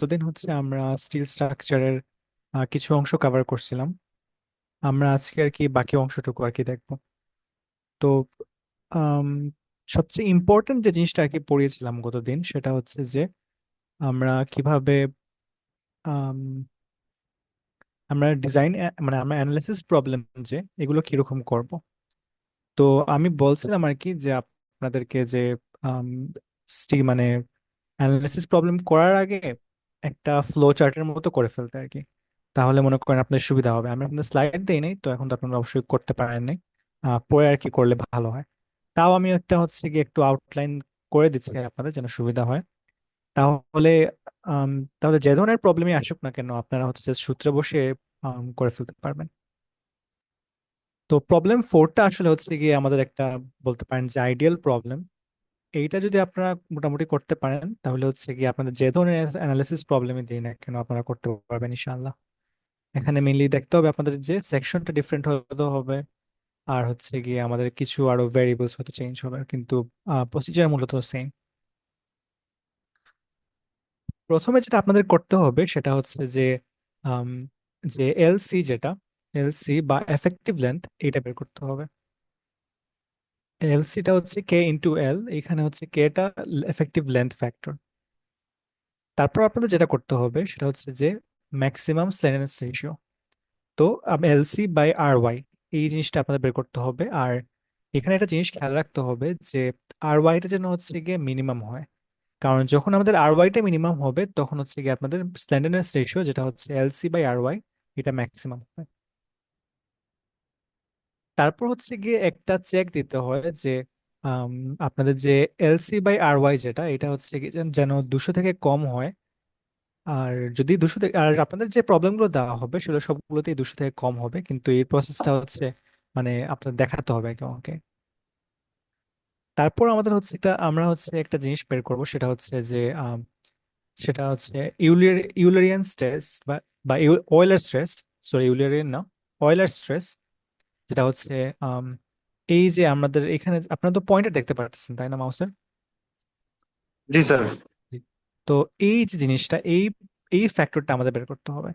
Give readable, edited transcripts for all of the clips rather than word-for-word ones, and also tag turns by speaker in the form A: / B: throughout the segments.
A: গতদিন হচ্ছে আমরা স্টিল স্ট্রাকচারের কিছু অংশ কভার করছিলাম। আমরা আজকে আর কি বাকি অংশটুকু আর কি দেখবো। তো আম, সবচেয়ে ইম্পর্টেন্ট যে জিনিসটা আর কি পড়িয়েছিলাম গতদিন সেটা হচ্ছে যে আমরা কিভাবে আম, আমরা ডিজাইন মানে আমরা অ্যানালাইসিস প্রবলেম যে এগুলো কিরকম করব। তো আমি বলছিলাম আর কি যে আপনাদেরকে যে আম, মানে অ্যানালাইসিস প্রবলেম করার আগে একটা ফ্লো চার্টের মতো করে ফেলতে আর কি। তাহলে মনে করেন আপনার সুবিধা হবে। আমি আপনাদের স্লাইড দেই নাই তো, এখন তো আপনারা অবশ্যই করতে পারেন নাই। পরে আর কি করলে ভালো হয়। তাও আমি একটা হচ্ছে কি একটু আউটলাইন করে দিচ্ছি আপনাদের যেন সুবিধা হয়। তাহলে আম, তাহলে যে ধরনের প্রবলেমই আসুক না কেন আপনারা হচ্ছে যে সূত্রে বসে করে ফেলতে পারবেন। তো প্রবলেম ফোরটা আসলে হচ্ছে গিয়ে আমাদের একটা, বলতে পারেন যে আইডিয়াল প্রবলেম। এইটা যদি আপনারা মোটামুটি করতে পারেন তাহলে হচ্ছে কি আপনাদের যে ধরনের অ্যানালিসিস প্রবলেমই দিই না কেন আপনারা করতে পারবেন ইনশাআল্লাহ। এখানে মেইনলি দেখতে হবে আপনাদের যে সেকশনটা ডিফারেন্ট হতে হবে, আর হচ্ছে গিয়ে আমাদের কিছু আরো ভেরিয়েবলস হয়তো চেঞ্জ হবে, কিন্তু প্রসিজার মূলত সেম। প্রথমে যেটা আপনাদের করতে হবে সেটা হচ্ছে যে আম, যে এলসি, যেটা এলসি বা এফেক্টিভ লেন্থ, এটা বের করতে হবে। এলসিটা হচ্ছে কে ইন্টু এল, এখানে হচ্ছে কেটা এফেক্টিভ লেন্থ ফ্যাক্টর। তারপর আপনাদের যেটা করতে হবে সেটা হচ্ছে যে ম্যাক্সিমাম স্ল্যান্ডারনেস রেশিও। তো এলসি বাই আর ওয়াই, এই জিনিসটা আপনাদের বের করতে হবে। আর এখানে একটা জিনিস খেয়াল রাখতে হবে যে আর ওয়াইটা যেন হচ্ছে গিয়ে মিনিমাম হয়। কারণ যখন আমাদের আর ওয়াইটা মিনিমাম হবে তখন হচ্ছে গিয়ে আপনাদের স্ল্যান্ডারনেস রেশিও, যেটা হচ্ছে এলসি বাই আর ওয়াই, এটা ম্যাক্সিমাম হয়। তারপর হচ্ছে গিয়ে একটা চেক দিতে হয় যে আম, আপনাদের যে এলসি বাই আর ওয়াই যেটা, এটা হচ্ছে কি যেন 200 থেকে কম হয়। আর যদি 200 থেকে, আর আপনাদের যে প্রবলেমগুলো দেওয়া হবে সেগুলো সবগুলোতেই 200 থেকে কম হবে, কিন্তু এই প্রসেসটা হচ্ছে মানে আপনার দেখাতে হবে একে অঙ্কে। তারপর আমাদের হচ্ছে আমরা হচ্ছে একটা জিনিস বের করব, সেটা হচ্ছে যে সেটা হচ্ছে ইউলেরিয়ান স্ট্রেস বা বা অয়েলার স্ট্রেস। সরি, ইউলেরিয়ান না, অয়েলার স্ট্রেস। যেটা হচ্ছে আম, এই যে আমাদের এখানে আপনারা তো পয়েন্টার দেখতে পাচ্ছেন তাই না মাউসের?
B: জি স্যার।
A: জি। তো এই যে জিনিসটা, এই এই ফ্যাক্টরটা আমাদের বের করতে হবে।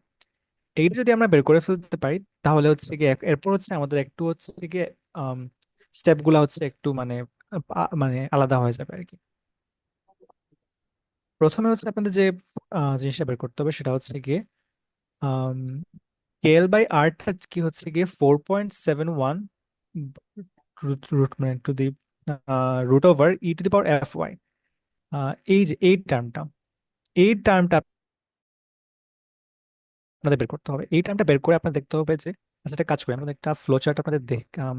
A: এইটা যদি আমরা বের করে ফেলতে পারি তাহলে হচ্ছে কি এরপর হচ্ছে আমাদের একটু হচ্ছে কি স্টেপ গুলা হচ্ছে একটু মানে মানে আলাদা হয়ে যাবে আর কি। প্রথমে হচ্ছে আপনাদের যে জিনিসটা বের করতে হবে সেটা হচ্ছে গিয়ে কেএল বাই আরটা কি হচ্ছে গিয়ে 4.71 রুট রুট মানে to the root over e to the power f y. এই যে এই টার্মটা আপনাদের বের করতে হবে। এই টার্মটা বের করে আপনার দেখতে হবে যে, আচ্ছা একটা কাজ করি, আমাদের একটা ফ্লো চার্ট আপনাদের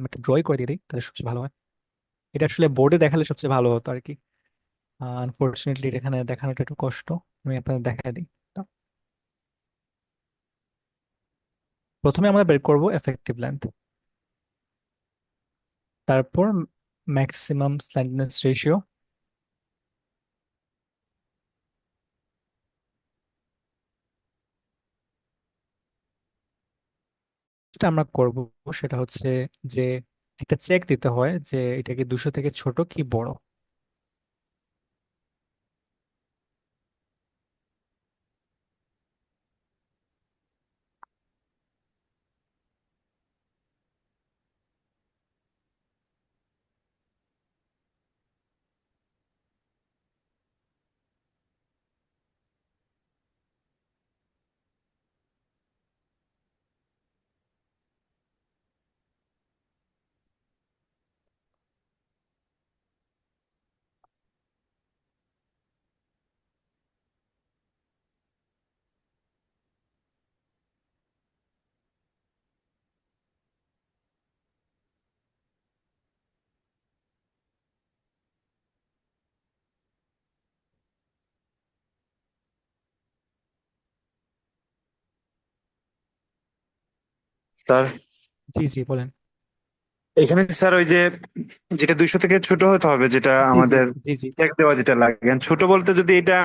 A: একটা ড্রয় করে দিয়ে দিই, তাহলে সবচেয়ে ভালো হয়। এটা আসলে বোর্ডে দেখালে সবচেয়ে ভালো হতো আর কি। আনফরচুনেটলি এখানে দেখানোটা একটু কষ্ট। আমি আপনাদের দেখাই দিই। তো প্রথমে আমরা বের করব এফেক্টিভ লেন্থ, তারপর ম্যাক্সিমাম স্ল্যান্ডারনেস রেশিও। যেটা আমরা করব সেটা হচ্ছে যে একটা চেক দিতে হয় যে এটা কি 200 থেকে ছোট কি বড়।
B: স্যার,
A: জি জি বলেন।
B: এখানে স্যার ওই যে যেটা 200 থেকে ছোট হতে হবে, যেটা
A: জি জি
B: আমাদের
A: জি জি
B: চেক দেওয়া যেটা লাগে, and ছোট বলতে যদি এটা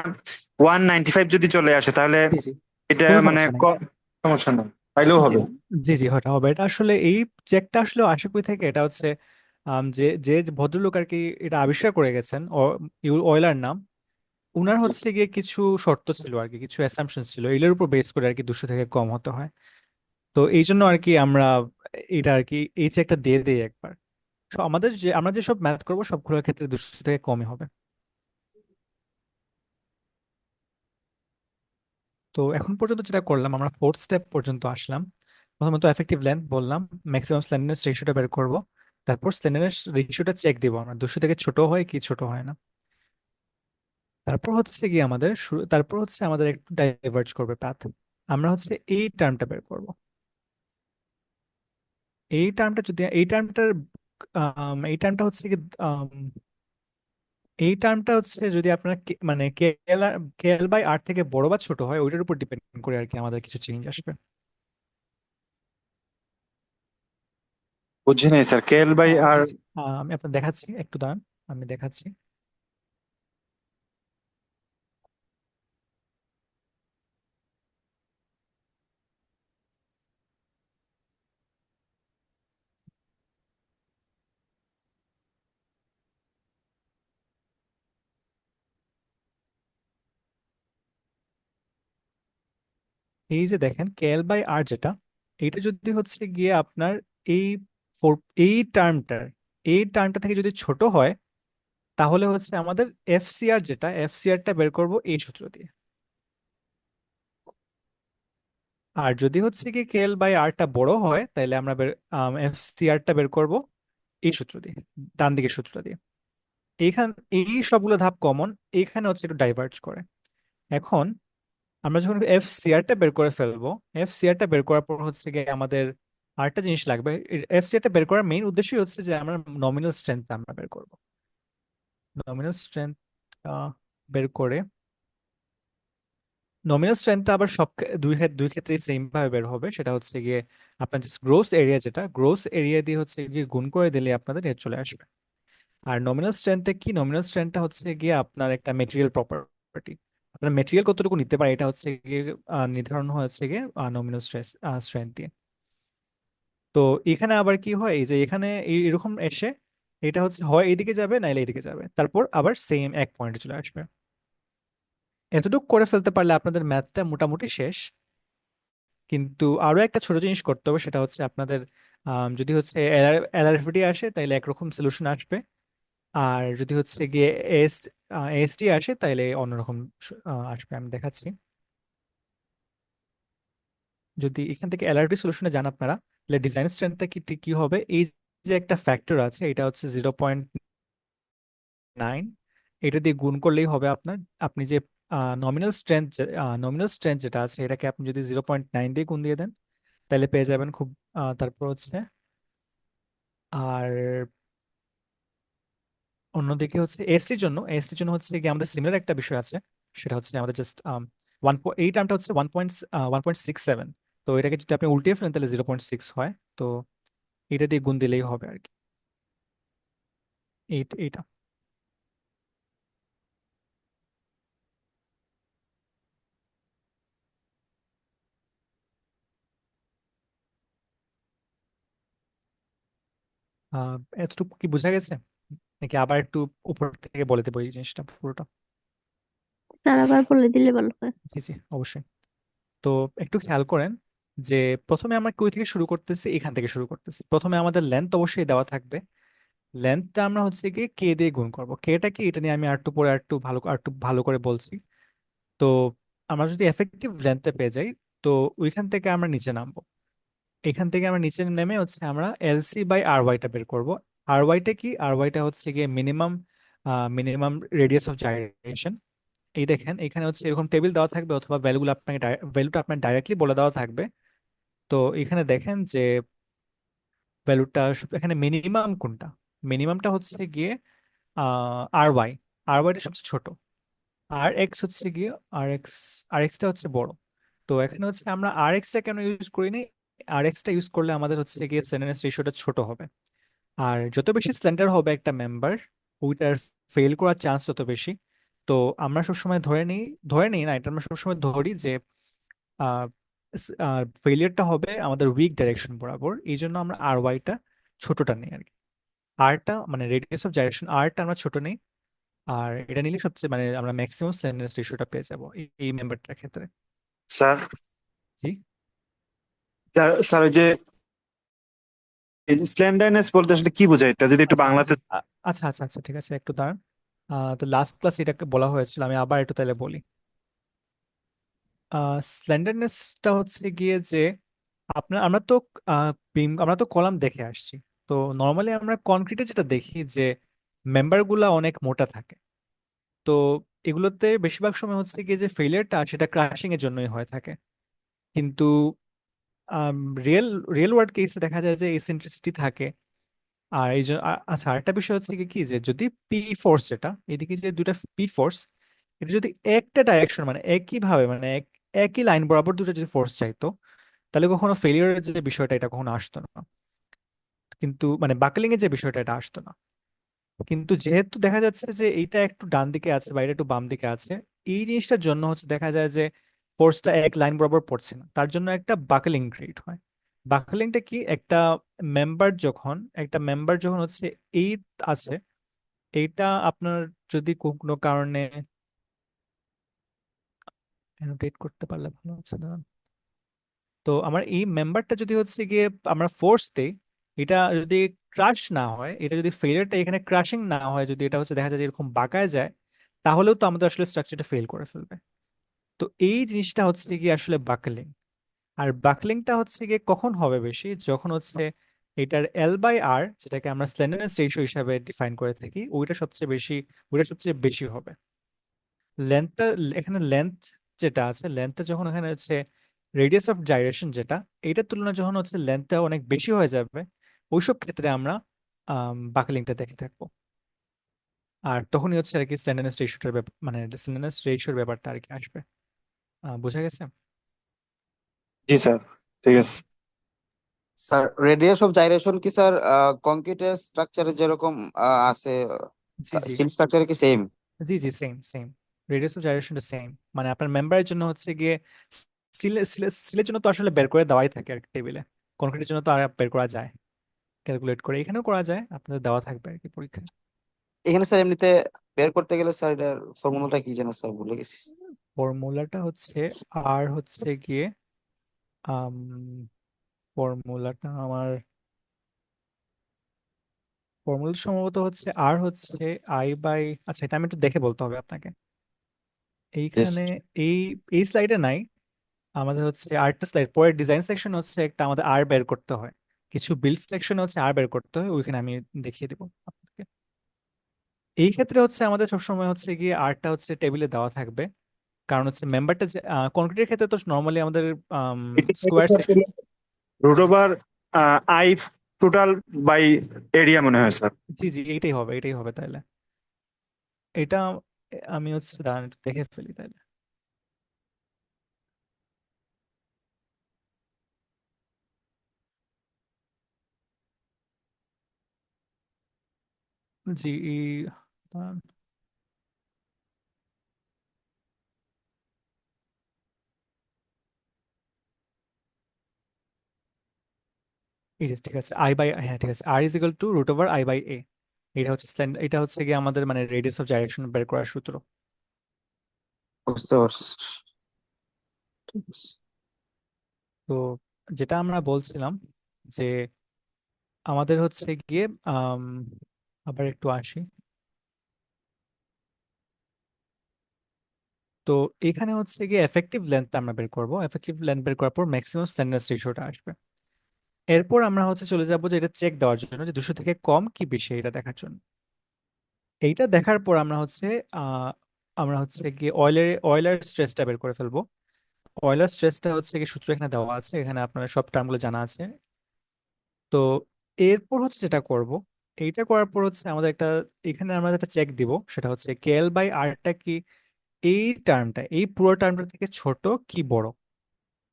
B: 195 যদি চলে আসে তাহলে
A: জি জি
B: এটা
A: কোনো
B: মানে
A: সমস্যা নেই।
B: সমস্যা নেই, পাইলেও
A: জি
B: হবে।
A: জি জি হঠাৎ হবে। এটা আসলে এই চেকটা আসলে আসে কই থেকে, এটা হচ্ছে যে যে ভদ্রলোক আর কি এটা আবিষ্কার করে গেছেন, অয়েলার নাম। উনার হচ্ছে গিয়ে কিছু শর্ত ছিল আর কি, কিছু অ্যাসাম্পশন ছিল, এগুলোর উপর বেস করে আর কি 200 থেকে কম হতে হয়। তো এই জন্য আর কি আমরা এটা আর কি এই যে একটা দিয়ে দিই একবার। আমাদের যে আমরা যে সব ম্যাথ করবো সবগুলোর ক্ষেত্রে 200 থেকে কমই হবে। তো এখন পর্যন্ত যেটা করলাম, আমরা ফোর্থ স্টেপ পর্যন্ত আসলাম। প্রথমত এফেক্টিভ লেন্থ বললাম, ম্যাক্সিমাম স্ল্যান্ডারনেস রেশিওটা বের করব। তারপর স্ল্যান্ডারনেস রেশিওটা চেক দিব আমরা 200 থেকে ছোট হয় কি ছোট হয় না। তারপর হচ্ছে কি আমাদের তারপর হচ্ছে আমাদের একটু ডাইভার্জ করবে পাথ। আমরা হচ্ছে এই টার্মটা বের করব। এই টার্মটা যদি এই টার্মটার এই টার্মটা হচ্ছে কি এই টার্মটা হচ্ছে যদি আপনার মানে কেএল বাই আর থেকে বড় বা ছোট হয়, ওইটার উপর ডিপেন্ড করে আর কি আমাদের কিছু চেঞ্জ আসবে।
B: বুঝি নাই স্যার, কেএল বাই আর।
A: জি জি, আমি আপনার দেখাচ্ছি, একটু দাঁড়ান, আমি দেখাচ্ছি। এই যে দেখেন কেএল বাই আর যেটা, এইটা যদি হচ্ছে গিয়ে আপনার এই ফোর এই টার্মটার এই টার্মটা থেকে যদি ছোট হয়, তাহলে হচ্ছে আমাদের এফসিআর যেটা এফসিআরটা বের করব এই সূত্র দিয়ে। আর যদি হচ্ছে কি কেএল বাই আরটা বড় হয়, তাহলে আমরা এফসিআরটা বের করব এই সূত্র দিয়ে, ডান দিকের সূত্র দিয়ে। এইখান এই সবগুলো ধাপ কমন, এইখানে হচ্ছে একটু ডাইভার্জ করে। এখন আমরা যখন এফ সিআরটা বের করে ফেলবো, এফ সিআরটা বের করার পর হচ্ছে গিয়ে আমাদের আরেকটা জিনিস লাগবে। এফ সিআরটা বের করার মেইন উদ্দেশ্যই হচ্ছে যে আমরা নমিনাল স্ট্রেংথ আমরা বের করব। নমিনাল স্ট্রেংথ বের করে, নমিনাল স্ট্রেংথটা আবার দুই ক্ষেত্রেই সেম ভাবে বের হবে। সেটা হচ্ছে গিয়ে আপনার জাস্ট গ্রোস এরিয়া, যেটা গ্রোস এরিয়া দিয়ে হচ্ছে গিয়ে গুণ করে দিলে আপনাদের এর চলে আসবে। আর নমিনাল স্ট্রেংথটা কি? নমিনাল স্ট্রেংথটা হচ্ছে গিয়ে আপনার একটা মেটেরিয়াল প্রপার্টি। আপনার মেটেরিয়াল কতটুকু নিতে পারে এটা হচ্ছে গিয়ে নির্ধারণ হচ্ছে গিয়ে নমিনাল স্ট্রেংথ দিয়ে। তো এখানে আবার কি হয়, এই যে এখানে এরকম এসে এটা হচ্ছে হয় এইদিকে যাবে নাইলে এইদিকে যাবে, তারপর আবার সেম এক পয়েন্টে চলে আসবে। এতটুকু করে ফেলতে পারলে আপনাদের ম্যাথটা মোটামুটি শেষ। কিন্তু আরো একটা ছোট জিনিস করতে হবে, সেটা হচ্ছে আপনাদের যদি হচ্ছে এলআরএফডি আসে তাহলে একরকম সলিউশন আসবে। আর যদি হচ্ছে গিয়ে এস এসটি আসে তাহলে অন্যরকম আসবে। আমি দেখাচ্ছি। যদি এখান থেকে এলআরডি সলিউশনে যান আপনারা, তাহলে ডিজাইন স্ট্রেংথটা কি ঠিক কি হবে, এই যে একটা ফ্যাক্টর আছে এটা হচ্ছে 0.9, এটা দিয়ে গুণ করলেই হবে আপনার। আপনি যে নমিনাল স্ট্রেংথ যেটা আছে এটাকে আপনি যদি 0.9 দিয়ে গুণ দিয়ে দেন, তাহলে পেয়ে যাবেন খুব তারপর হচ্ছে আর অন্যদিকে হচ্ছে এসটির জন্য হচ্ছে কি আমাদের সিমিলার একটা বিষয় আছে। সেটা হচ্ছে আমাদের জাস্ট এই টার্মটা হচ্ছে 1.67। তো এটাকে যদি আপনি উল্টিয়ে ফেলেন তাহলে 0.6 হয়। তো এটা দিয়ে গুণ দিলেই হবে আর কি। এইটা আহ, এতটুকু কি বোঝা গেছে, নাকি আবার একটু উপর থেকে বলে দেবো এই জিনিসটা পুরোটা?
C: স্যার আবার বলে দিলে ভালো হয়।
A: জি জি, অবশ্যই। তো একটু খেয়াল করেন যে প্রথমে আমরা কই থেকে শুরু করতেছি, এখান থেকে শুরু করতেছি। প্রথমে আমাদের লেন্থ অবশ্যই দেওয়া থাকবে। লেন্থটা আমরা হচ্ছে কি কে দিয়ে গুণ করব। কেটা কি এটা নিয়ে আমি আর একটু ভালো করে বলছি। তো আমরা যদি এফেক্টিভ লেন্থটা পেয়ে যাই, তো ওইখান থেকে আমরা নিচে নামবো। এখান থেকে আমরা নিচে নেমে হচ্ছে আমরা এলসি বাই আর ওয়াইটা বের করব। আর ওয়াইটা কি? আর ওয়াইটা হচ্ছে গিয়ে মিনিমাম রেডিয়াস অফ জাইরেশন। এই দেখেন এখানে হচ্ছে এরকম টেবিল দেওয়া থাকবে, অথবা ভ্যালুটা আপনার ডাইরেক্টলি বলে দেওয়া থাকবে। তো এখানে দেখেন যে ভ্যালুটা এখানে মিনিমাম কোনটা, মিনিমামটা হচ্ছে গিয়ে আর ওয়াই। আর ওয়াইটা সবচেয়ে ছোট, আর এক্স হচ্ছে গিয়ে আর এক্সটা হচ্ছে বড়। তো এখানে হচ্ছে আমরা আর এক্সটা কেন ইউজ করিনি, আর এক্সটা ইউজ করলে আমাদের হচ্ছে গিয়ে স্ল্যান্ডারনেস রেশিওটা ছোট হবে। আর যত বেশি স্ল্যান্ডার হবে একটা মেম্বার, ওইটার ফেল করার চান্স তত বেশি। তো আমরা সবসময় ধরে নিই না, এটা আমরা সবসময় ধরি যে ফেলিয়ারটা হবে আমাদের উইক ডাইরেকশন বরাবর। এই জন্য আমরা আর ওয়াইটা ছোটটা নিই আর কি। আরটা মানে রেডিয়াস অফ জাইরেশন আরটা আমরা ছোট নেই। আর এটা নিলে সবচেয়ে মানে আমরা ম্যাক্সিমাম স্ল্যান্ডারনেস রেশিওটা পেয়ে যাবো এই মেম্বারটার ক্ষেত্রে।
B: স্যার,
A: জি।
B: স্যার ওই যে স্ল্যান্ডারনেস বলতে আসলে কি বোঝায়, এটা যদি একটু
A: আচ্ছা
B: বাংলাতে।
A: আচ্ছা আচ্ছা আচ্ছা ঠিক আছে, একটু দাঁড়ান। তো লাস্ট ক্লাস এটাকে বলা হয়েছিল, আমি আবার একটু তাহলে বলি। স্ল্যান্ডারনেসটা হচ্ছে গিয়ে যে আমরা তো আমরা তো কলাম দেখে আসছি। তো নর্মালি আমরা কনক্রিটে যেটা দেখি যে মেম্বার গুলা অনেক মোটা থাকে। তো এগুলোতে বেশিরভাগ সময় হচ্ছে গিয়ে যে ফেলিয়ারটা সেটা ক্রাশিং এর জন্যই হয়ে থাকে। কিন্তু রিয়েল রিয়েল ওয়ার্ল্ড কেসে দেখা যায় যে এসেন্ট্রিসিটি থাকে। আর এই জন্য আচ্ছা, আরেকটা বিষয় হচ্ছে কি কি যে যদি পি ফোর্স, যেটা এদিকে যে দুটা পি ফোর্স, এটা যদি একটা ডাইরেকশন মানে একই ভাবে মানে একই লাইন বরাবর দুটো যদি ফোর্স চাইতো, তাহলে কখনো ফেলিয়ারের যে বিষয়টা এটা কখনো আসতো না। কিন্তু মানে বাকলিং এর যে বিষয়টা এটা আসতো না। কিন্তু যেহেতু দেখা যাচ্ছে যে এইটা একটু ডান দিকে আছে বা এটা একটু বাম দিকে আছে, এই জিনিসটার জন্য হচ্ছে দেখা যায় যে ফোর্সটা এক লাইন বরাবর পড়ছে না, তার জন্য একটা বাকলিং ক্রিয়েট হয়। বাকলিংটা কি, একটা মেম্বার যখন হচ্ছে এই আছে, এইটা আপনার যদি কোনো কারণে অ্যানোটেট করতে পারলে ভালো হচ্ছে, দাঁড়ান। তো আমার এই মেম্বারটা যদি হচ্ছে গিয়ে আমরা ফোর্স দেই, এটা যদি ক্রাশ না হয়, এটা যদি ফেলিয়ারটা এখানে ক্রাশিং না হয়, যদি এটা হচ্ছে দেখা যায় যে এরকম বাঁকায় যায়, তাহলেও তো আমাদের আসলে স্ট্রাকচারটা ফেল করে ফেলবে। তো এই জিনিসটা হচ্ছে গিয়ে আসলে বাকলিং। আর বাকলিংটা হচ্ছে গিয়ে কখন হবে বেশি, যখন হচ্ছে এটার এল বাই আর, যেটাকে আমরা স্ল্যান্ডারনেস রেশিও হিসাবে ডিফাইন করে থাকি, ওইটা সবচেয়ে বেশি হবে। লেন্থটা, এখানে লেন্থ যেটা আছে, লেন্থটা যখন এখানে হচ্ছে রেডিয়াস অফ জাইরেশন যেটা, এইটার তুলনায় যখন হচ্ছে লেন্থটা অনেক বেশি হয়ে যাবে, ওইসব ক্ষেত্রে আমরা বাকলিংটা দেখে থাকবো। আর তখনই হচ্ছে আর কি স্ল্যান্ডারনেস রেশিওটার মানে স্ল্যান্ডারনেস রেশিওর ব্যাপারটা আর কি আসবে। বোঝা গেছে?
B: জি স্যার, ঠিক আছে।
D: স্যার রেডিয়াস অফ জাইরেশন কি স্যার কংক্রিটের স্ট্রাকচারে যেরকম আছে,
A: জি জি
D: স্টিল স্ট্রাকচারে কি সেম?
A: জি জি সেম সেম। রেডিয়াস অফ জাইরেশনটা সেম। মানে আপনার মেম্বারের জন্য হচ্ছে গিয়ে স্টিলের জন্য তো আসলে বের করে দেওয়াই থাকে আর কি টেবিলে। কনক্রিটের জন্য তো আর বের করা যায়, ক্যালকুলেট করে এখানেও করা যায়, আপনাদের দেওয়া থাকবে আর কি পরীক্ষায়।
D: এখানে স্যার এমনিতে বের করতে গেলে স্যার এটার ফর্মুলাটা কি যেন স্যার ভুলে গেছি।
A: ফর্মুলাটা হচ্ছে আর হচ্ছে গিয়ে আম ফর্মুলাটা আমার ফর্মুলা সম্ভবত হচ্ছে আর হচ্ছে আই বাই, আচ্ছা এটা আমি একটু দেখে বলতে হবে আপনাকে।
D: Yes.
A: এইখানে এই এই স্লাইডে নাই। আমাদের হচ্ছে আরেকটা স্লাইড পরের ডিজাইন সেকশন হচ্ছে একটা আমাদের আর বের করতে হয়, কিছু বিল্ড সেকশন হচ্ছে আর বের করতে হয়, ওইখানে আমি দেখিয়ে দিব আপনাকে। এই ক্ষেত্রে হচ্ছে আমাদের সবসময় হচ্ছে গিয়ে আরটা হচ্ছে টেবিলে দেওয়া থাকবে। কারণ হচ্ছে মেম্বারটা যে কনক্রিটের ক্ষেত্রে তো নর্মালি আমাদের square section.
B: Root over i total by area মনে হয় স্যার।
A: জি জি এইটাই হবে তাহলে। এটা আমি হচ্ছে দাঁড়ান একটু দেখে ফেলি তাহলে। জি দাঁড়ান। এই যে ঠিক আছে, আই বাই, হ্যাঁ ঠিক আছে, R is equal to root over I by A. এটা হচ্ছে গিয়ে আমাদের মানে রেডিয়াস অফ ডাইরেকশন বের করার সূত্র।
D: বুঝতে পারছি sir. ঠিক আছে।
A: তো যেটা আমরা বলছিলাম যে আমাদের হচ্ছে গিয়ে আবার একটু আসি। তো এখানে হচ্ছে গিয়ে এফেক্টিভ লেন্থ আমরা বের করব, এফেক্টিভ লেন্থ বের করার পর ম্যাক্সিমাম স্ট্যান্ডার্ড রেশিওটা আসবে। এরপর আমরা হচ্ছে চলে যাব যে এটা চেক দেওয়ার জন্য যে 200 থেকে কম কি বেশি এটা দেখার জন্য। এইটা দেখার পর আহ আমরা হচ্ছে গিয়ে অয়েলার স্ট্রেসটা বের করে ফেলবো। অয়েলার স্ট্রেসটা হচ্ছে গিয়ে সূত্র এখানে দেওয়া আছে, এখানে আপনার সব টার্মগুলো জানা আছে। তো এরপর হচ্ছে যেটা করব, এইটা করার পর হচ্ছে আমাদের এখানে আমরা একটা চেক দিব, সেটা হচ্ছে কেএল বাই আরটা কি এই পুরো টার্মটা থেকে ছোট কি বড়।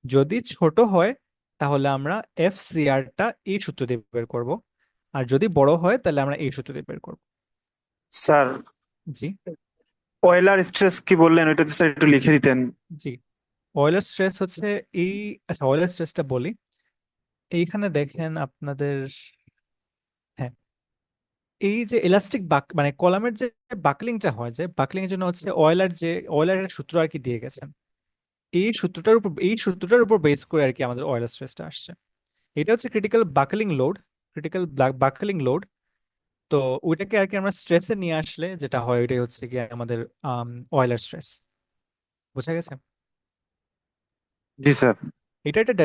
A: যদি ছোট হয় তাহলে আমরা এফ সি আরটা এই সূত্র দিয়ে বের করব। আর যদি বড় হয় তাহলে আমরা এই সূত্র দিয়ে বের করব।
B: স্যার,
A: জি
B: অয়েলার স্ট্রেস কি বললেন, ওইটা যদি স্যার একটু লিখে দিতেন।
A: জি। অয়েলার স্ট্রেস হচ্ছে এই, আচ্ছা অয়েলার স্ট্রেসটা বলি। এইখানে দেখেন আপনাদের, হ্যাঁ এই যে ইলাস্টিক মানে কলামের যে বাকলিংটা হয়, যে বাকলিং এর জন্য হচ্ছে অয়েলারের সূত্র আর কি দিয়ে গেছেন। এই সূত্রটার উপর বেস করে আর কি আমাদের অয়েলার স্ট্রেসটা আসছে। এটা হচ্ছে ক্রিটিক্যাল বাকলিং লোড। তো ওইটাকে আর কি আমরা স্ট্রেসে নিয়ে আসলে যেটা হয় ওইটাই হচ্ছে কি আমাদের অয়েলার স্ট্রেস। বোঝা গেছে?
B: জি স্যার।
A: এটা একটা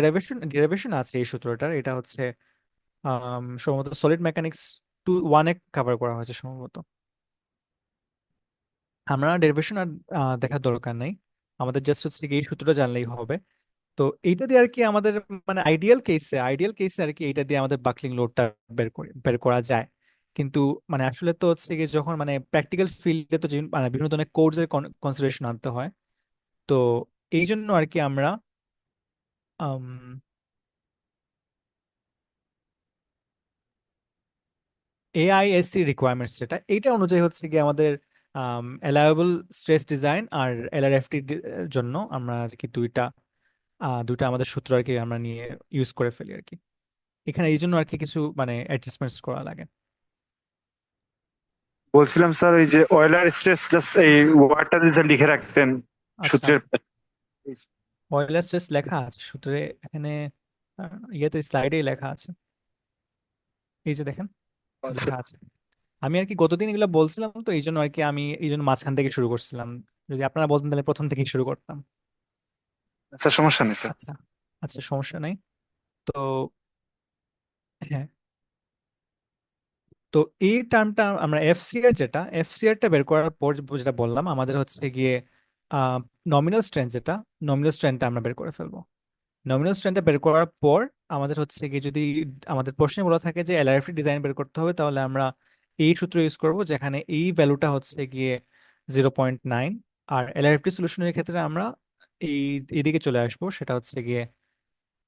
A: ডেরিভেশন আছে এই সূত্রটার। এটা হচ্ছে সম্ভবত সলিড মেকানিক্স 2-1 এ কভার করা হয়েছে সম্ভবত। আমরা ডেরিভেশন আর দেখার দরকার নাই, আমাদের জাস্ট হচ্ছে কি এই সূত্রটা জানলেই হবে। তো এইটা দিয়ে আর কি আমাদের মানে আইডিয়াল কেসে আর কি এইটা দিয়ে আমাদের বাকলিং লোডটা বের করা যায়। কিন্তু মানে আসলে তো হচ্ছে কি যখন মানে প্র্যাকটিক্যাল ফিল্ডে তো মানে বিভিন্ন ধরনের কোডস এর কনসিডারেশন আনতে হয়। তো এই জন্য আর কি আমরা এআইএসসি রিকোয়ারমেন্টস যেটা, এইটা অনুযায়ী হচ্ছে কি আমাদের অ্যালাউয়েবল স্ট্রেস ডিজাইন আর এলআরএফটি জন্য আমরা আর কি দুইটা আমাদের সূত্র আর কি আমরা নিয়ে ইউজ করে ফেলি আর কি। এখানে এই জন্য আর কি কিছু মানে অ্যাডজাস্টমেন্টস করা লাগে।
B: বলছিলাম স্যার ওই যে অয়েলার স্ট্রেস জাস্ট এই ওয়ার্ডটা যদি লিখে রাখতেন
A: আচ্ছা,
B: সূত্রের।
A: অয়েলার স্ট্রেস লেখা আছে সূত্রে এখানে, ইয়েতে স্লাইডেই লেখা আছে, এই যে দেখেন
B: আচ্ছা
A: লেখা আছে। আমি আর কি গতদিন এগুলো বলছিলাম, তো এই জন্য আর কি আমি এই জন্য মাঝখান থেকে শুরু করছিলাম। যদি আপনারা বলতেন তাহলে প্রথম থেকেই শুরু করতাম।
B: স্যার, সমস্যা নেই স্যার।
A: আচ্ছা, আচ্ছা, সমস্যা নেই। তো হ্যাঁ, তো এই টার্মটা আমরা এফসিআরটা বের করার পর যেটা বললাম আমাদের হচ্ছে গিয়ে নমিনাল স্ট্রেন্থ নমিনাল স্ট্রেন্থটা আমরা বের করে ফেলবো। নমিনাল স্ট্রেন্থটা বের করার পর আমাদের হচ্ছে গিয়ে যদি আমাদের প্রশ্নে বলা থাকে যে এলআরএফটি ডিজাইন বের করতে হবে, তাহলে আমরা এই সূত্র ইউজ করব যেখানে এই ভ্যালুটা হচ্ছে গিয়ে 0.9। আর এলআরএফটি সলিউশনের ক্ষেত্রে আমরা এই এইদিকে চলে আসবো, সেটা হচ্ছে গিয়ে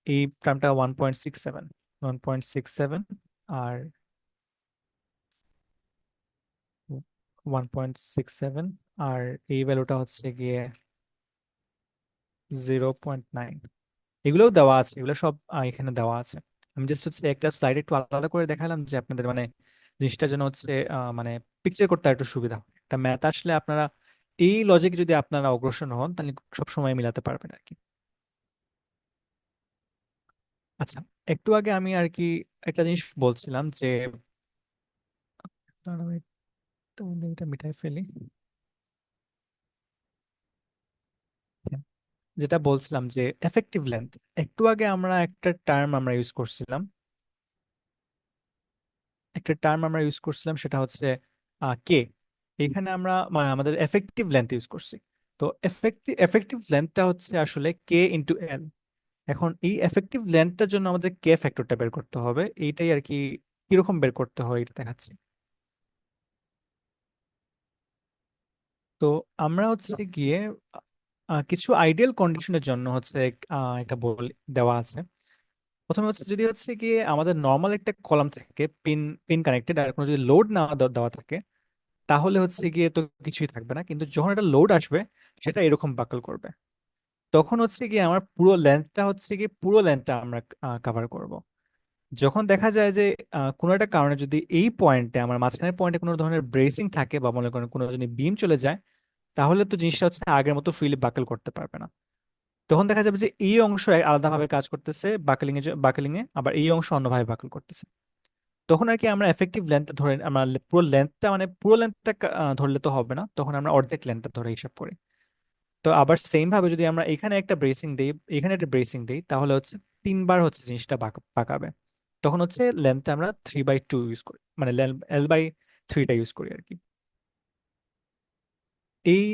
A: এই টার্মটা 1.67 আর 1.67 আর এই ভ্যালুটা হচ্ছে গিয়ে 0.9। এগুলোও দেওয়া আছে, এগুলো সব এখানে দেওয়া আছে। আমি জাস্ট হচ্ছে একটা স্লাইড একটু আলাদা করে দেখালাম যে আপনাদের মানে জিনিসটা যেন হচ্ছে মানে পিকচার করতে একটু সুবিধা হয়। একটা ম্যাথ আসলে আপনারা এই লজিক যদি আপনারা অগ্রসর হন তাহলে সব সময় মিলাতে পারবেন আর কি। আচ্ছা, একটু আগে আমি আর কি একটা জিনিস বলছিলাম যে দাঁড়াও, এটা মিটাই ফেলি। হ্যাঁ, যেটা বলছিলাম যে এফেক্টিভ লেন্থ, একটু আগে আমরা ইউজ করছিলাম সেটা হচ্ছে কে। এখানে আমরা মানে আমাদের এফেক্টিভ লেন্থ ইউজ করছি। তো এফেক্টিভ লেন্থটা হচ্ছে আসলে কে ইন্টু এল। এখন এই এফেক্টিভ লেন্থটার জন্য আমাদের কে ফ্যাক্টরটা বের করতে হবে, এইটাই আর কি কিরকম বের করতে হয় এটা দেখাচ্ছি। তো আমরা হচ্ছে গিয়ে কিছু আইডিয়াল কন্ডিশনের জন্য হচ্ছে এটা দেওয়া আছে। প্রথমে হচ্ছে যদি হচ্ছে গিয়ে আমাদের নর্মাল একটা কলাম থাকে পিন পিন কানেক্টেড, আর কোনো যদি লোড না দেওয়া থাকে, তাহলে হচ্ছে গিয়ে তো কিছুই থাকবে না। কিন্তু যখন একটা লোড আসবে সেটা এরকম বাকল করবে, তখন হচ্ছে গিয়ে আমার পুরো লেন্থটা আমরা কভার করব। যখন দেখা যায় যে কোনো একটা কারণে যদি এই পয়েন্টে আমার মাঝখানের পয়েন্টে কোনো ধরনের ব্রেসিং থাকে বা মনে করেন কোনো যদি বিম চলে যায়, তাহলে তো জিনিসটা হচ্ছে আগের মতো ফ্রিলি বাকল করতে পারবে না। তখন দেখা যাবে যে এই অংশ আলাদাভাবে কাজ করতেছে বাকলিং এ, আবার এই অংশ অন্যভাবে বাকল করতেছে। তখন আর কি আমরা এফেক্টিভ লেন্থ ধরে আমরা পুরো লেন্থটা ধরলে তো হবে না, তখন আমরা অর্ধেক লেন্থটা ধরে হিসাব করি। তো আবার সেম ভাবে যদি আমরা এখানে একটা ব্রেসিং দিই, তাহলে হচ্ছে 3 বার হচ্ছে জিনিসটা পাকাবে। তখন হচ্ছে লেন্থটা আমরা 3/2 ইউজ করি, মানে L/3টা ইউজ করি আর কি। এই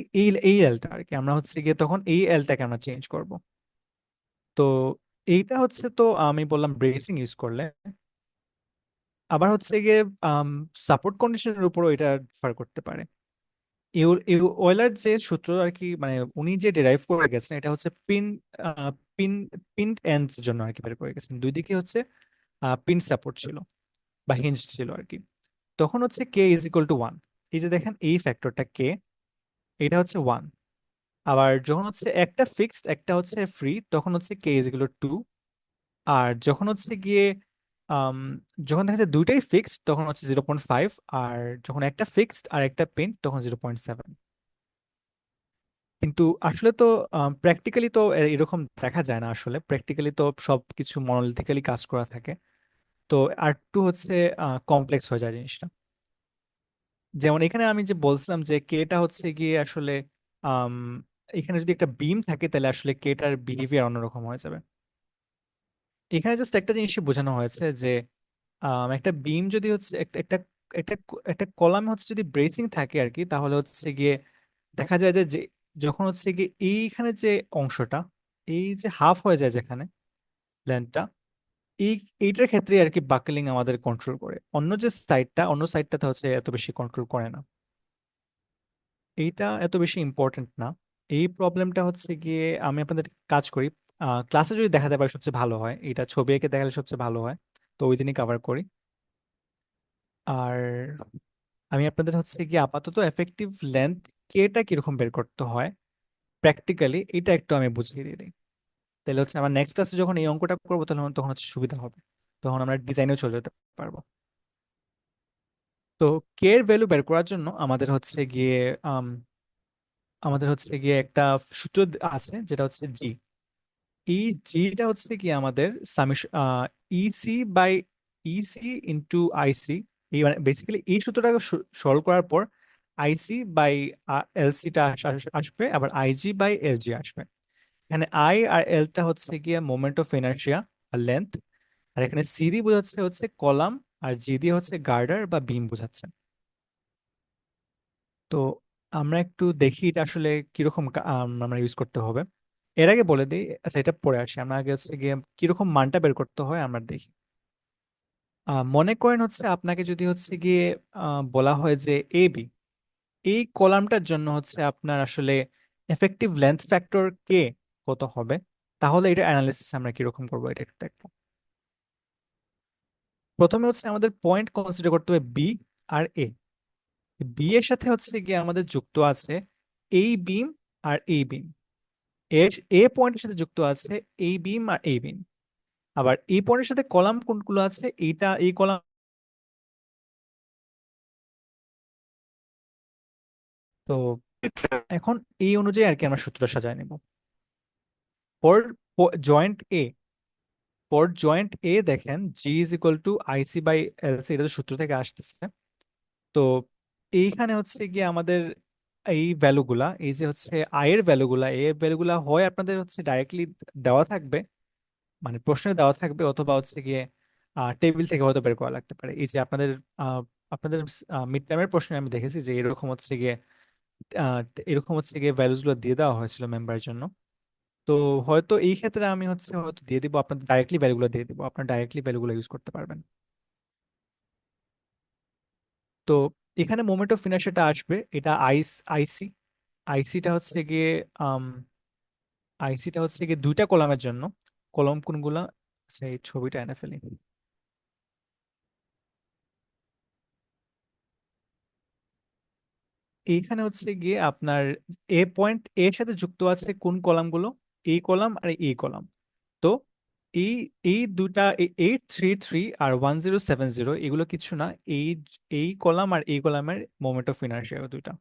A: এই এলটা আর কি আমরা হচ্ছে গিয়ে তখন এই এলটাকে আমরা চেঞ্জ করব। তো এইটা হচ্ছে তো আমি বললাম ব্রেসিং ইউজ করলে। আবার হচ্ছে গিয়ে সাপোর্ট কন্ডিশনের উপরও এটা ডিফার করতে পারে। ওয়েলার যে সূত্র আর কি মানে উনি যে ডেরাইভ করে গেছেন এটা হচ্ছে আহ, পিন পিন এন্ডস জন্য আর কি বের করে গেছেন। দুই দিকে হচ্ছে পিন সাপোর্ট ছিল বা হিঞ্জ ছিল আর কি। তখন হচ্ছে K=1। এই যে দেখেন এই ফ্যাক্টরটা কে, এটা হচ্ছে 1। আবার যখন হচ্ছে একটা ফিক্সড একটা হচ্ছে ফ্রি, তখন হচ্ছে K=2। আর যখন হচ্ছে গিয়ে আম, যখন দেখা যায় দুইটাই ফিক্সড তখন হচ্ছে 0.5, আর যখন একটা ফিক্সড আর একটা পিন তখন 0.7। কিন্তু আসলে তো প্র্যাকটিক্যালি তো এরকম দেখা যায় না, আসলে প্র্যাকটিক্যালি তো সব কিছু মনোলিথিক্যালি কাজ করা থাকে। তো আর একটু হচ্ছে কমপ্লেক্স হয়ে যায় জিনিসটা। যেমন এখানে আমি যে বলছিলাম যে কেটা হচ্ছে গিয়ে আসলে আম, এখানে যদি একটা বিম থাকে তাহলে আসলে কেটার বিহেভিয়ার অন্যরকম হয়ে যাবে। এখানে জাস্ট একটা জিনিসই বোঝানো হয়েছে যে একটা বিম যদি হচ্ছে একটা একটা কলামে হচ্ছে যদি ব্রেসিং থাকে আর কি, তাহলে হচ্ছে গিয়ে দেখা যায় যে যখন হচ্ছে গিয়ে এইখানে যে অংশটা, এই যে হাফ হয়ে যায় যেখানে লেন্থটা, এই এইটার ক্ষেত্রে আর কি বাকেলিং আমাদের কন্ট্রোল করে, অন্য সাইডটাতে হচ্ছে এত বেশি কন্ট্রোল করে না। এইটা এত বেশি ইম্পর্টেন্ট না। এই প্রবলেমটা হচ্ছে গিয়ে আমি আপনাদের কাজ করি, ক্লাসে যদি দেখাতে পারি সবচেয়ে ভালো হয়, এটা ছবি এঁকে দেখালে সবচেয়ে ভালো হয়। তো ওই দিনই কভার করি। আর আমি আপনাদের হচ্ছে গিয়ে আপাতত এফেক্টিভ লেন্থ কেটা কিরকম বের করতে হয় প্র্যাকটিক্যালি, এটা একটু আমি বুঝিয়ে দিয়ে দিই। তাহলে হচ্ছে আমার নেক্সট ক্লাসে যখন এই অঙ্কটা করবো তখন তখন হচ্ছে সুবিধা হবে, তখন আমরা ডিজাইনেও চলে যেতে পারবো। তো কে এর ভ্যালু বের করার জন্য আম, আমাদের হচ্ছে গিয়ে একটা সূত্র আছে যেটা হচ্ছে জি। এই জিটা হচ্ছে কি আমাদের summation EC by EC into IC. এই মানে বেসিক্যালি এই সূত্রটাকে সলভ করার পর আইসি বাই এলসিটা আসবে, আবার আইজি বাই এলজি আসবে। এখানে আই আর এলটা হচ্ছে গিয়ে মোমেন্ট অফ ইনার্শিয়া আর লেন্থ, আর এখানে সি দিয়ে বোঝাচ্ছে হচ্ছে কলাম, আর জি দিয়ে হচ্ছে গার্ডার বা বিম বোঝাচ্ছে। তো আমরা একটু দেখি এটা আসলে কিরকম আমরা ইউজ করতে হবে। এর আগে বলে দিই, আচ্ছা এটা পরে আসি, আমরা আগে হচ্ছে গিয়ে কিরকম মানটা বের করতে হয় আমরা দেখি। মনে করেন হচ্ছে আপনাকে যদি হচ্ছে গিয়ে বলা হয় যে এ বি, এই কলামটার জন্য হচ্ছে আপনার আসলে এফেক্টিভ লেন্থ ফ্যাক্টর কে কত হবে, তাহলে এটা অ্যানালিসিস আমরা কিরকম করবো এটা একটু দেখবো। প্রথমে হচ্ছে আমাদের পয়েন্ট কনসিডার করতে হবে বি আর এ। বি এর সাথে হচ্ছে গিয়ে আমাদের যুক্ত আছে এই বিম আর এই বিম, এর এ পয়েন্টের সাথে যুক্ত আছে এই বিম আর এই বিম। আবার এই পয়েন্টের সাথে কলাম কোনগুলো আছে, এইটা এই কলাম। তো এখন এই অনুযায়ী আর কি আমরা সূত্র সাজায় নেব। ফর জয়েন্ট এ, দেখেন G is equal to IC by LC, এটা তো সূত্র থেকে আসতেছে। তো এইখানে হচ্ছে গিয়ে আমাদের এই ভ্যালুগুলা, এই যে হচ্ছে আই এর ভ্যালুগুলা, এ এর ভ্যালুগুলা হয় আপনাদের হচ্ছে ডাইরেক্টলি দেওয়া থাকবে, মানে প্রশ্নে দেওয়া থাকবে, অথবা হচ্ছে গিয়ে টেবিল থেকে হয়তো বের করা লাগতে পারে। এই যে আহ, আপনাদের মিড টার্মের প্রশ্নে আমি দেখেছি যে আহ, এরকম হচ্ছে গিয়ে ভ্যালুস গুলো দিয়ে দেওয়া হয়েছিল মেম্বারের জন্য। তো হয়তো এই ক্ষেত্রে আমি হচ্ছে হয়তো দিয়ে দিব, আপনাদের ডাইরেক্টলি ভ্যালুগুলো দিয়ে দিব, আপনার ডাইরেক্টলি ভ্যালুগুলো ইউজ করতে পারবেন। তো এখানে মোমেন্ট অফ ইনার্শিয়াটা আসবে, এটা আইসি। আইসিটা হচ্ছে গিয়ে আম, আইসিটা হচ্ছে গিয়ে দুইটা কলামের জন্য। কলম কোনগুলা, আচ্ছা এই ছবিটা এনে ফেলি। এইখানে হচ্ছে গিয়ে আপনার এ পয়েন্ট এর সাথে যুক্ত আছে কোন কলামগুলো, এই কলাম আর এই কলাম। তো এই এই দুটা 833 আর 1070 এগুলো কিছু না, এই এই কলাম আর এই কলামের মোমেন্ট অফ ইনার্শিয়া দুইটা।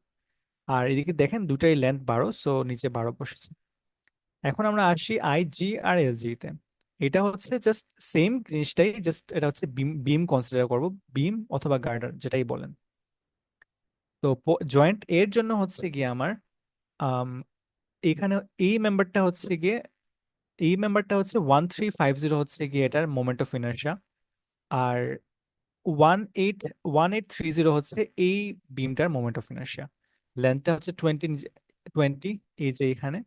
A: আর এদিকে দেখেন দুটাই লেন্থ 12, সো নিচে 12 বসেছে। এখন আমরা আসি আই জি আর এল জি তে। এটা হচ্ছে জাস্ট সেম জিনিসটাই, জাস্ট এটা হচ্ছে বিম বিম কনসিডার করব, বিম অথবা গার্ডার যেটাই বলেন। তো জয়েন্ট এর জন্য হচ্ছে গিয়ে আমার আম, এখানে এই মেম্বারটা হচ্ছে গিয়ে, এই মেম্বারটা হচ্ছে 1350 হচ্ছে গিয়ে এটার মোমেন্ট অফ ইনার্শিয়া। আর 1830 হচ্ছে এই বিমটার মোমেন্ট অফ ইনার্শিয়া। লেন্থটা হচ্ছে 20, এই যে এখানে।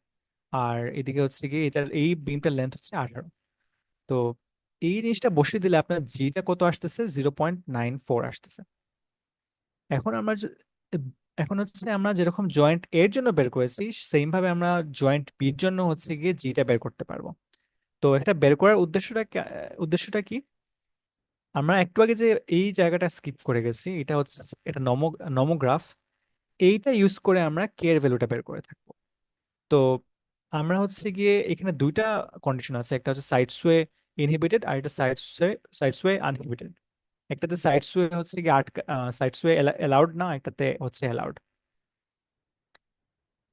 A: আর এদিকে হচ্ছে গিয়ে এটার এই বিমটার লেন্থ হচ্ছে 18। তো এই জিনিসটা বসিয়ে দিলে আপনার জিটা কত আসতেছে, 0.94 আসতেছে। এখন আমরা এখন হচ্ছে আমরা যেরকম জয়েন্ট এর জন্য বের করেছি, সেম ভাবে আমরা জয়েন্ট বির জন্য হচ্ছে গিয়ে জিটা বের করতে পারবো। তো এটা বের করার উদ্দেশ্যটা কি, আমরা একটু আগে যে এই জায়গাটা স্কিপ করে গেছি, এটা হচ্ছে এটা নমোগ্রাফ, এইটা ইউজ করে আমরা কে এর ভ্যালুটা বের করে থাকবো। তো আমরা হচ্ছে গিয়ে এখানে দুইটা কন্ডিশন আছে, একটা হচ্ছে সাইড ওয়ে ইনহিবিটেড আর একটা সাইড ওয়ে আনহিবিটেড। একটাতে সাইড ওয়ে হচ্ছে কি সাইড ওয়ে অ্যালাউড না, একটাতে হচ্ছে অ্যালাউড।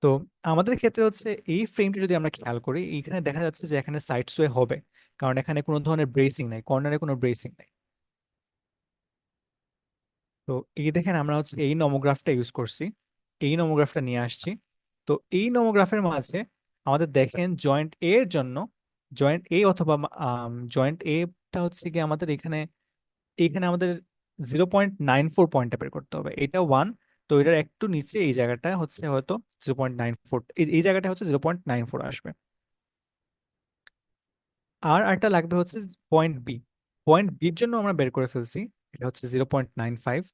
A: তো আমাদের ক্ষেত্রে হচ্ছে এই ফ্রেমটি যদি আমরা খেয়াল করি, এখানে দেখা যাচ্ছে যে এখানে সাইড ওয়ে হবে, কারণ এখানে কোনো ধরনের ব্রেসিং নাই, কর্নারে কোনো ব্রেসিং নাই। তো এই দেখেন আমরা হচ্ছে এই নোমোগ্রাফটা ইউজ করছি, এই নোমোগ্রাফটা নিয়ে আসছি। তো এই নোমোগ্রাফের মাঝে আমাদের দেখেন জয়েন্ট এ এর জন্য, জয়েন্ট এ অথবা জয়েন্ট এটা হচ্ছে কি আমাদের এখানে, এখানে আমাদের 0.94 পয়েন্টটা বের করতে হবে, এটা 1। তো এটার একটু নিচে এই জায়গাটা হচ্ছে হয়তো 0.94, এই জায়গাটা হচ্ছে 0.94 আসবে। আর একটা লাগবে হচ্ছে পয়েন্ট বি। পয়েন্ট বির জন্য আমরা বের করে ফেলছি, এটা হচ্ছে 0.95।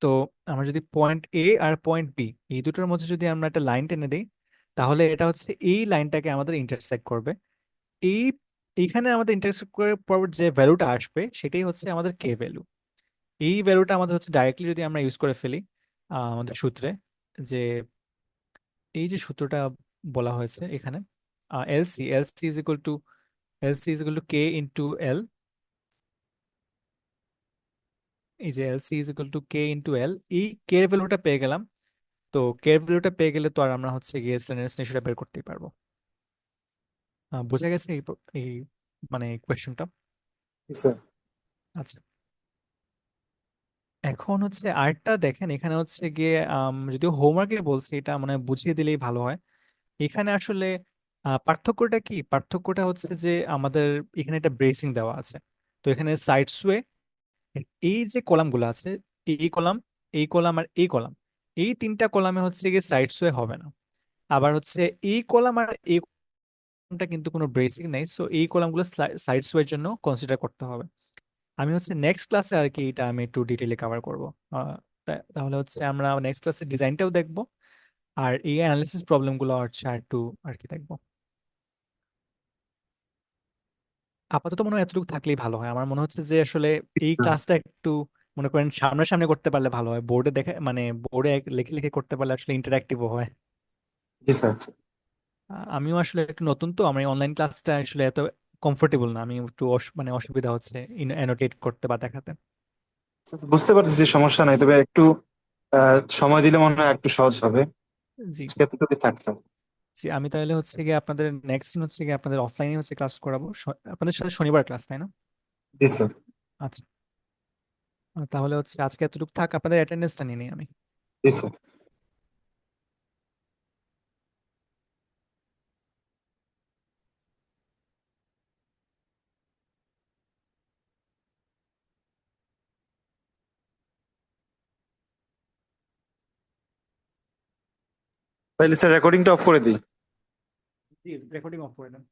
A: তো আমরা যদি পয়েন্ট এ আর পয়েন্ট বি এই দুটোর মধ্যে যদি আমরা একটা লাইন টেনে দিই, তাহলে এটা হচ্ছে এই লাইনটাকে আমাদের ইন্টারসেক্ট করবে। এই এইখানে আমাদের ইন্টারসেক্ট করার পর যে ভ্যালুটা আসবে সেটাই হচ্ছে আমাদের কে ভ্যালু। এই ভ্যালুটা আমাদের হচ্ছে ডাইরেক্টলি যদি আমরা ইউজ করে ফেলি আমাদের সূত্রে, যে এই যে সূত্রটা বলা হয়েছে এখানে, LC is equal to K into L. এই যে LC is equal to K into L, এই কে এর ভ্যালুটা পেয়ে গেলাম। তো কে এর ভ্যালুটা পেয়ে গেলে তো আর আমরা হচ্ছে গিয়ে স্ল্যান্ডারনেস রেশিওটা বের করতেই পারবো। বোঝা গেছে এই মানে কোয়েশ্চেনটা?
B: জি স্যার।
A: আচ্ছা, এখন হচ্ছে আরেকটা দেখেন, এখানে হচ্ছে গিয়ে যদিও হোমওয়ার্কে বলছি, এটা মানে বুঝিয়ে দিলেই ভালো হয়। এখানে আসলে পার্থক্যটা কি, পার্থক্যটা হচ্ছে যে আমাদের এখানে একটা ব্রেসিং দেওয়া আছে। তো এখানে সাইড ওয়ে, এই যে কলামগুলো আছে, এই কলাম, এই কলাম আর এই কলাম, এই তিনটা কলামে হচ্ছে গিয়ে সাইড ওয়ে হবে না। আবার হচ্ছে এই কলাম আর এই কলামটা কিন্তু কোনো ব্রেসিং নেই, সো এই কলামগুলো সাইড ওয়ের জন্য কনসিডার করতে হবে। আমি হচ্ছে নেক্সট ক্লাসে আর কি এটা আমি একটু ডিটেইলে কভার করবো। তাহলে হচ্ছে আমরা নেক্সট ক্লাসে ডিজাইনটাও দেখবো, আর এই অ্যানালিসিস প্রবলেমগুলো হচ্ছে আর একটু আর কি দেখবো। আপাতত মনে হয় এতটুকু থাকলেই ভালো হয়। আমার মনে হচ্ছে যে আসলে এই ক্লাসটা একটু মনে করেন সামনাসামনি করতে পারলে ভালো হয়, বোর্ডে দেখে মানে বোর্ডে লিখে লিখে করতে পারলে আসলে ইন্টারাক্টিভও হয়।
B: জি স্যার।
A: আমিও আসলে একটু নতুন, তো আমি অনলাইন ক্লাসটা আসলে এত কমফোর্টেবল না, আমি একটু মানে অসুবিধা হচ্ছে অ্যানোটেট করতে বা দেখাতে।
B: বুঝতে পারতেছি, সমস্যা নাই, তবে একটু সময় দিলে মনে হয় একটু সহজ হবে।
A: জি।
B: আজকে এতটুকু থাক স্যার।
A: জি, আমি তাহলে হচ্ছে গিয়ে আপনাদের নেক্সট দিন হচ্ছে গিয়ে আপনাদের অফলাইনে হচ্ছে ক্লাস করাবো, আপনাদের সাথে শনিবার ক্লাস, তাই না?
B: জি স্যার।
A: আচ্ছা, তাহলে হচ্ছে আজকে এতটুকু থাক, আপনাদের অ্যাটেন্ডেন্সটা নিয়ে নিই আমি।
B: জি স্যার। তাইলে স্যার রেকর্ডিংটা অফ করে দিই।
A: জি, রেকর্ডিং অফ করে দেন।